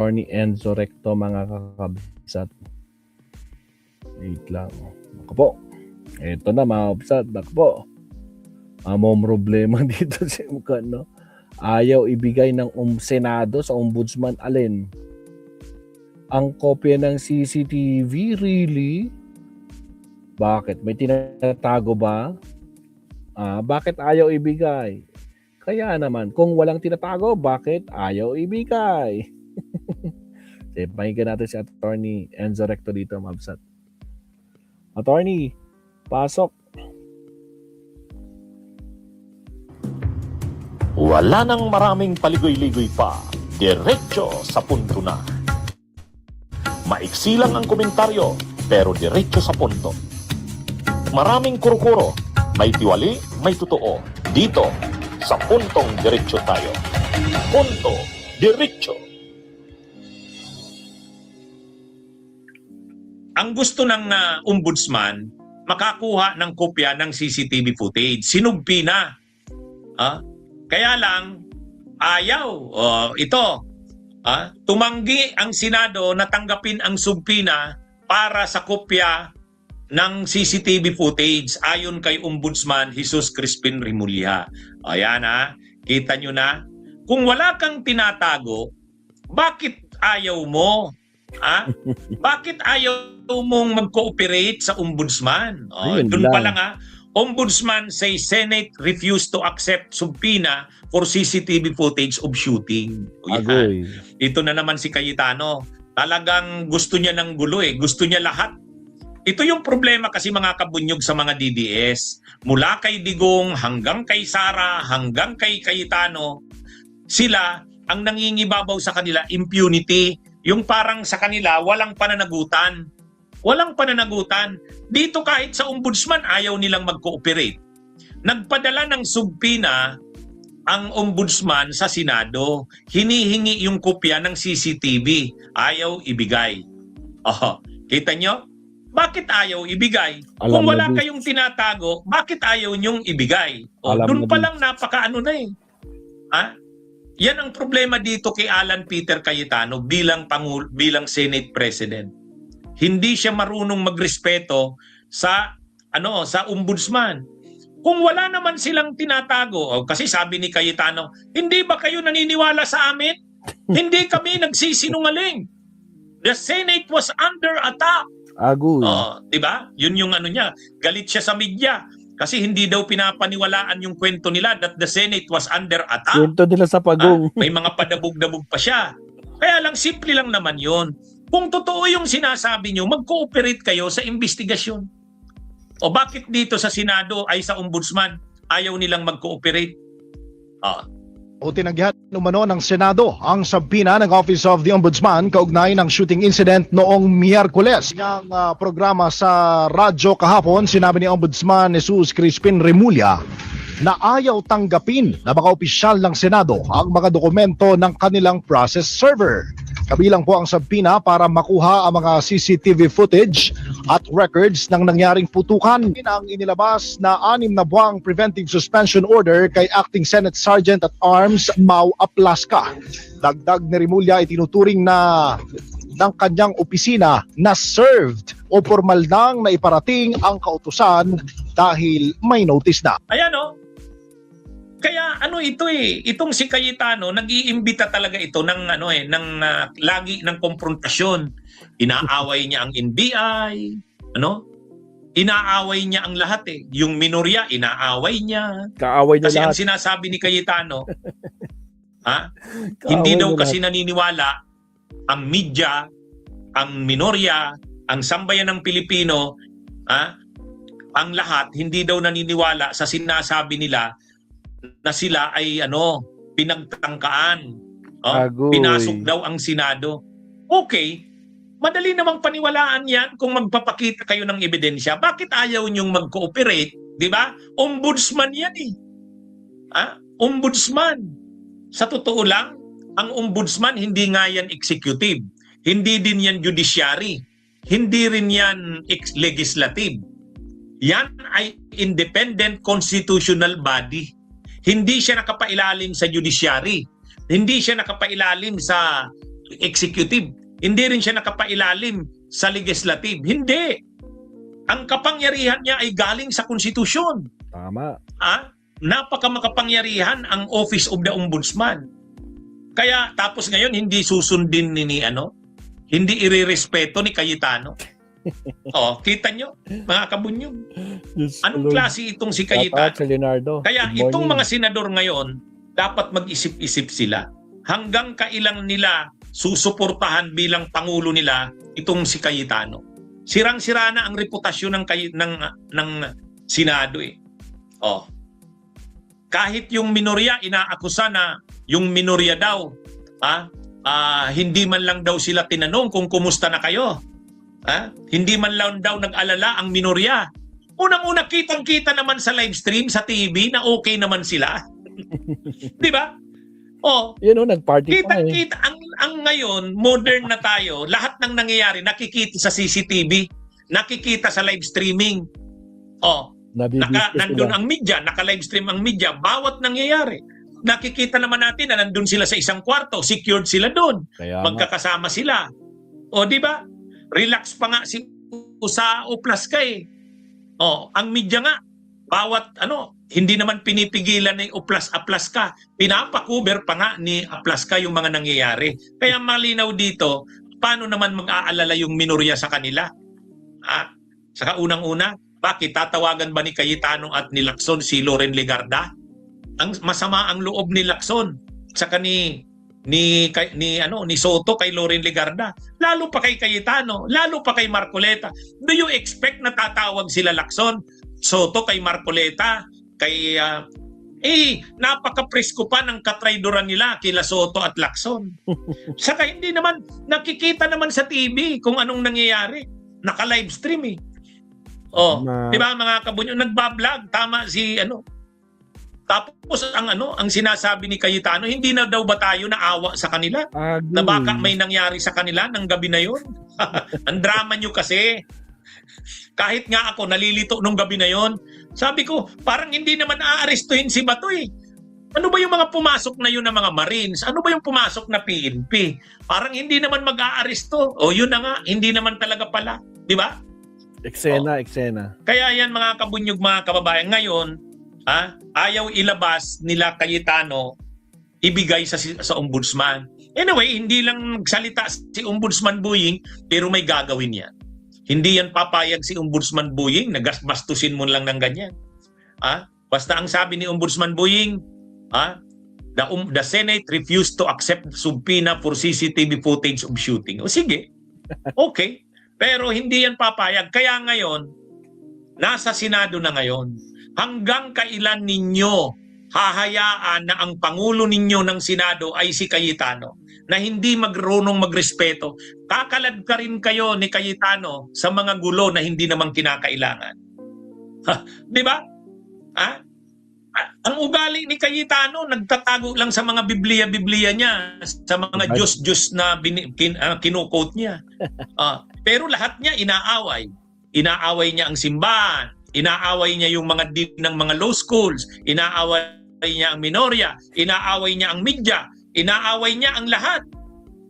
Attorney Enzo Recto, mga kakabsat. Wait lang. Ako po. Ito na mga kabsat. Ako po. Among problema dito sa mukha, no? Ayaw ibigay ng Senado sa Ombudsman alin? Ang kopya ng CCTV? Really? Bakit? May tinatago ba? Bakit ayaw ibigay? Kaya naman, kung walang tinatago, bakit ayaw ibigay? Pakinggan natin si Attorney Enzo Recto dito, mabsat. Attorney, pasok. Wala nang maraming paligoy-ligoy pa. Diretso sa punto na. Maiksi lang ang komentaryo, pero diretso sa punto. Maraming kuro-kuro, may tiwali, may totoo. Dito, sa puntong diretso tayo. Punto diretso. Ang gusto ng ombudsman, makakuha ng kopya ng CCTV footage. Sinugpi na. Kaya lang, ayaw. Tumanggi ang Senado na tanggapin ang subpina para sa kopya ng CCTV footage ayon kay Ombudsman Jesus Crispin Remulla. Ayan kita nyo na. Kung wala kang tinatago, bakit ayaw mo? Bakit ayaw mong mag-cooperate sa Ombudsman? Doon pa lang Ombudsman say Senate refused to accept subpoena for CCTV footage of shooting. Ito na naman si Cayetano. Talagang gusto niya ng gulo Gusto niya lahat. Ito yung problema kasi mga kabunyog sa mga DDS. Mula kay Digong hanggang kay Sara, hanggang kay Cayetano, sila ang nangingibabaw sa kanila impunity. Yung parang sa kanila walang pananagutan. Walang pananagutan. Dito kahit sa ombudsman ayaw nilang mag-cooperate. Nagpadala ng subpina ang ombudsman sa Senado. Hinihingi yung kopya ng CCTV. Ayaw ibigay. Kita nyo? Bakit ayaw ibigay? Kung wala kayong tinatago, bakit ayaw nyong ibigay? Doon pa lang napakaano na Yan ang problema dito kay Alan Peter Cayetano bilang Senate President. Hindi siya marunong magrespeto sa ombudsman. Kung wala naman silang tinatago, kasi sabi ni Cayetano, hindi ba kayo naniniwala sa amin? Hindi kami nagsisinungaling. The Senate was under attack. Diba? Yun yung niya. Galit siya sa media kasi hindi daw pinapaniwalaan yung kwento nila that the Senate was under attack. Kwento nila sa pagong. May mga padabog-dabog pa siya. Kaya lang, simple lang naman yun. Kung totoo yung sinasabi nyo, mag-cooperate kayo sa investigasyon. O bakit dito sa Senado ay sa Ombudsman, ayaw nilang mag-cooperate? O tinanggihan umano ng Senado ang subpina ng Office of the Ombudsman kaugnay ng shooting incident noong Miyerkules. Ang programa sa radyo kahapon, sinabi ni Ombudsman Jesus Crispin Remulla na ayaw tanggapin na mga opisyal ng Senado ang mga dokumento ng kanilang process server. Kabilang po ang subpina para makuha ang mga CCTV footage at records ng nangyaring putukan. Ang inilabas na 6 na buwang preventive suspension order kay Acting Senate Sergeant at Arms Mau Aplaska. Dagdag ni Remulla itinuturing na ng kanyang opisina na served o formal nang naiparating ang kautusan dahil may notice na. Ayan Kaya itong si Cayetano nag-iimbita talaga ito ng lagi ng konfrontasyon. Inaaway niya ang NBI, inaaway niya ang lahat Yung minorya inaaway niya. Kaaway niya kasi lahat. Ang sinasabi ni Cayetano, hindi daw kasi naniniwala ang media, ang minorya, ang sambayan ng Pilipino, ang lahat hindi daw naniniwala sa sinasabi nila na sila ay pinagtangkaan. Pinasok daw ang Senado. Okay, madali namang paniwalaan yan kung magpapakita kayo ng ebidensya. Bakit ayaw niyong mag-cooperate? Di ba? Ombudsman yan Ombudsman. Sa totoo lang, ang ombudsman hindi nga yan executive. Hindi din yan judiciary. Hindi rin yan legislative. Yan ay independent constitutional body. Hindi siya nakapailalim sa judiciary. Hindi siya nakapailalim sa executive. Hindi rin siya nakapailalim sa legislative. Hindi. Ang kapangyarihan niya ay galing sa konstitusyon. Tama. Napakamakapangyarihan ang Office of the Ombudsman. Kaya tapos ngayon hindi susundin hindi irerespeto ni Cayetano. Kita nyo, mga kabunyog. Anong klase itong si Cayetano? Leonardo. Kaya Good itong morning. mga senador ngayon, dapat mag-isip-isip sila. Hanggang kailan nila susuportahan bilang pangulo nila itong si Cayetano. Sirang-sira na ang reputasyon ng Senado eh. Kahit yung minorya inaakusa na yung minorya daw, hindi man lang daw sila tinanong kung kumusta na kayo. Hindi man lang daw nag-alala ang minorya. Unang-una, kitang-kita naman sa live stream sa TV na okay naman sila. Di ba? Nag-party pa eh. Kitang-kita. Ang ngayon, modern na tayo, lahat ng nangyayari, nakikita sa CCTV, nakikita sa live streaming. Nandun ang media, naka-live stream ang media, bawat nangyayari. Nakikita naman natin na nandun sila sa isang kwarto, secured sila doon. Magkakasama sila. Di ba? Relax pa nga si sa Oplas ka eh. Ang media nga, bawat hindi naman pinipigilan ni Oplas ka. Pinapakuber pa nga ni Oplas ka yung mga nangyayari. Kaya malinaw dito, paano naman mag-aalala yung minorya sa kanila? Saka unang-una, bakit tatawagan ba ni Cayetano at ni Lacson si Loren Legarda? Ang masama ang loob ni Lacson saka ni Soto kay Loren Legarda, lalo pa kay Cayetano, lalo pa kay Marcoleta. Do you expect na tatawag sila Lacson, Soto kay Marcoleta, kay napaka-presko pa ng katraydoran nila kila Soto at Lacson. Saka hindi naman nakikita naman sa TV kung anong nangyayari. Naka-live stream eh. Di ba mga kabunyo, nagbablog, tama si Tapos ang sinasabi ni Cayetano, hindi na daw ba tayo naawa sa kanila? Na baka may nangyari sa kanila ng gabi na yun? Ang drama nyo kasi. Kahit nga ako nalilito nung gabi na yon, sabi ko, parang hindi naman aarestuhin si Batoy. Ano ba yung mga pumasok na yun ng mga Marines? Ano ba yung pumasok na PNP? Parang hindi naman mag-aaresto. Yun na nga, hindi naman talaga pala. Di ba? Eksena. Kaya yan mga kabunyog, mga kababayan, ngayon, ayaw ilabas nila Cayetano, ibigay sa ombudsman. Anyway, hindi lang nagsalita si Ombudsman Buying, pero may gagawin yan. Hindi yan papayag si Ombudsman Buying, nagasbastusin mo lang ng ganyan. Basta ang sabi ni Ombudsman Buying, the Senate refused to accept subpoena for CCTV footage of shooting. Sige, okay. Pero hindi yan papayag. Kaya ngayon, nasa Senado na ngayon, hanggang kailan ninyo hahayaan na ang Pangulo ninyo ng Senado ay si Cayetano na hindi magrunong magrespeto? Kakalad ka rin kayo ni Cayetano sa mga gulo na hindi naman kinakailangan. Di ba? Ang ugali ni Cayetano, nagtatago lang sa mga Biblia niya, sa mga Diyos na kinukote niya. Pero lahat niya inaaway. Inaaway niya ang simbahan. Inaaway niya yung mga dean ng mga law schools. Inaaway niya ang minorya. Inaaway niya ang media. Inaaway niya ang lahat.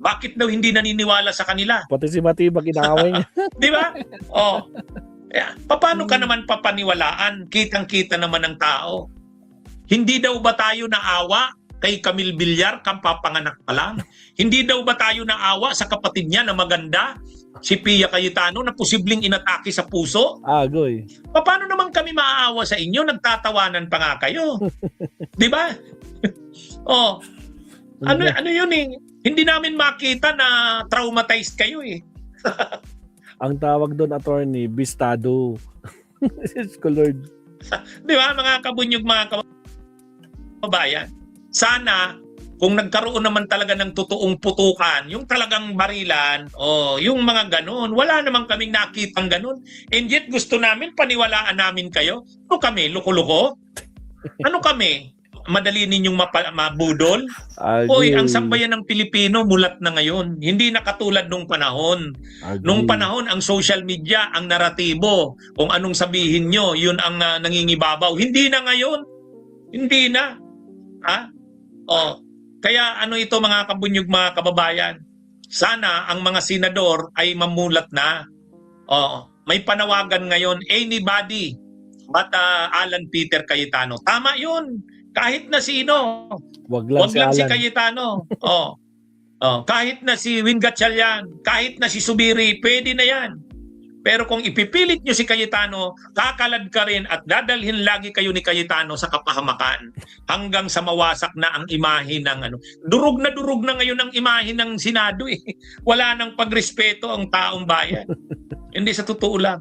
Bakit daw hindi naniniwala sa kanila? Pati si Matibag inaaway niya. Di ba? Paano ka naman papaniwalaan? Kitang-kita naman ng tao. Hindi daw ba tayo naawa kay Camille Villar, kampapanganak pa lang? Hindi daw ba tayo naawa sa kapatid niya na maganda, si Pia Cayetano, na posibleng inatake sa puso? Agoy. Paano naman kami maaawa sa inyo? Nagtatawanan pa nga kayo. Di ba? Ano yun eh? Hindi namin makita na traumatized kayo eh. Ang tawag doon, attorney, bistado. Lord. Di ba, mga kabunyog, mga kababayan? Sana, kung nagkaroon naman talaga ng totoong putukan, yung talagang barilan, yung mga ganun, wala naman kaming nakitang ganun. And yet, gusto namin, paniwalaan namin kayo. Ano kami, luko-luko? Ano kami? Madali ninyong mabudol? Hoy, ang sambayan ng Pilipino mulat na ngayon. Hindi na katulad nung panahon. Nung panahon, ang social media, ang naratibo, kung anong sabihin nyo, yun ang nangingibabaw. Hindi na ngayon. Hindi na. Kaya ano ito, mga kabunyog, mga kababayan? sana ang mga senador ay mamulat na. May panawagan ngayon, anybody but Alan Peter Cayetano. Tama yun. Kahit na sino. Wag lang Huwag si lang si Alan. Cayetano. Kahit na si Win Gatchalian, kahit na si Subiri, pwede na yan. Pero kung ipipilit nyo si Cayetano, kakalad ka rin at dadalhin lagi kayo ni Cayetano sa kapahamakan hanggang sa mawasak na ang imahe ng ano. Durog na ngayon ang imahe ng Senado eh. Wala nang pagrespeto ang taong bayan. Hindi sa totoo lang.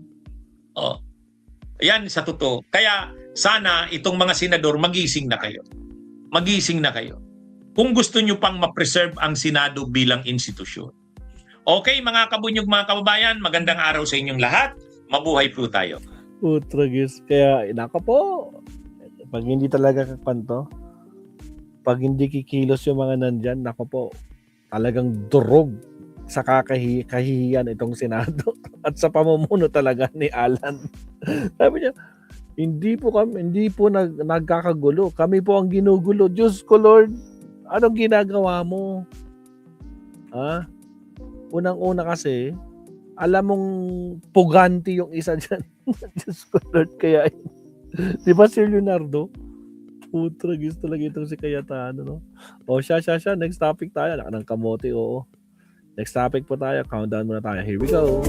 Yan sa totoo. Kaya sana itong mga senador magising na kayo. Magising na kayo. Kung gusto nyo pang ma-preserve ang Senado bilang institusyon. Okay, mga kabunyog, mga kababayan, magandang araw sa inyong lahat. Mabuhay po tayo. Utragis. Kaya, nako po. Pag hindi talaga kapanto, pag hindi kikilos yung mga nandyan, nako po, talagang durog sa kahihiyan itong Senado at sa pamumuno talaga ni Alan. Sabi niya, hindi po nagkakagulo. Kami po ang ginugulo. Diyos ko, Lord, anong ginagawa mo? Unang-una kasi, alam mong puganti yung isa dyan. Diyos ko, Lord, kaya di ba si Leonardo? Putragis talaga itong si Cayetano, no? Siya. Next topic tayo. Naka ng kamote, oo. Next topic po tayo. Countdown muna tayo. Here we go.